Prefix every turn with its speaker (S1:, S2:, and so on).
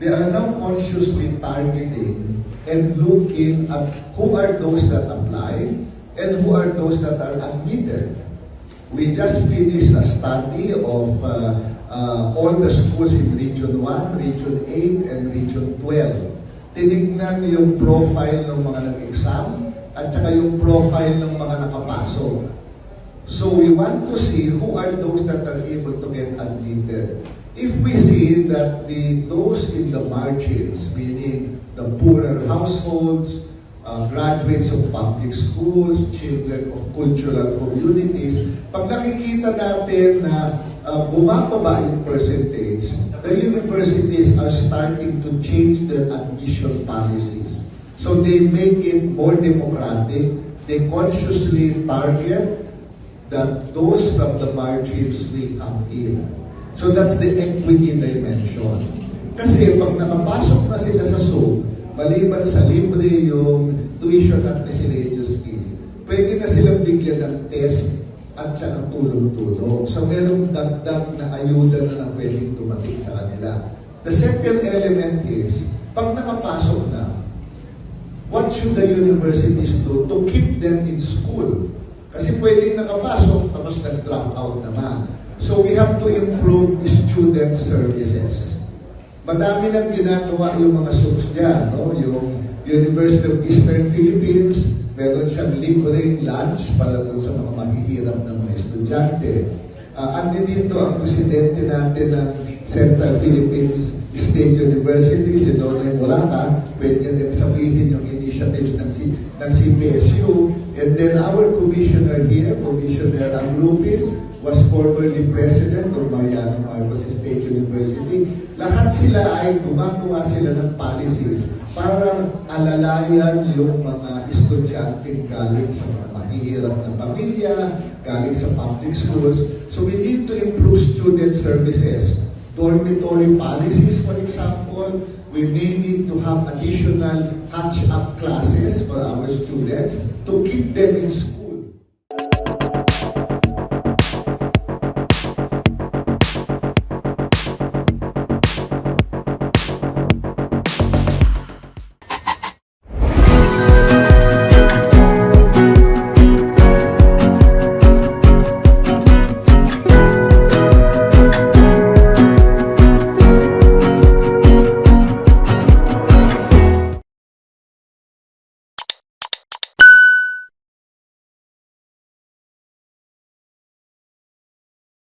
S1: they are now consciously targeting and looking at who are those that apply and who are those that are admitted. We just finished a study of all the schools in Region 1, Region 8, and Region 12. Tinignan yung profile ng mga nag-exam at saka yung profile ng mga nakapasok. So we want to see who are those that are able to get admitted. If we see that those in the margins, meaning the poorer households, graduates of public schools, children of cultural communities, pag nakikita natin na bumababa yung percentage, the universities are starting to change their admission policies. So they make it more democratic. They consciously target that those from the margins will come in. So that's the equity dimension. Kasi pag nakapasok na sila sa SOAP, maliban sa libre yung tuition at miscellaneous fees, pwede na silang bigyan ng test at saka tulong-tulong. So merong dagdag na ayuda na pwedeng dumating sa kanila. The second element is, pag nakapasok na, what should the universities do to keep them in school? Kasi pwedeng nakapasok tapos nag-drop out naman. So we have to improve student services. Madami nang ginagawa yung mga SOAPs dyan, no? Yung University of Eastern Philippines, meron siyang libreng lunch para doon sa mga maghihirap ng mga estudyante. Andi dito ang presidente natin ng Central Philippines State University, si Donoy Morata. Pwede din sabihin yung initiatives ng CPSU. And then our commissioner here, Commissioner Agrupis, was formerly president of Mariano Marcos State University. Lahat sila ay gumagawa sila ng policies para alalayan yung mga estudyante galing sa mga mahihirap na pamilya, galing sa public schools. So we need to improve student services. Dormitory policies, for example, we may need to have additional catch-up classes for our students to keep them in school.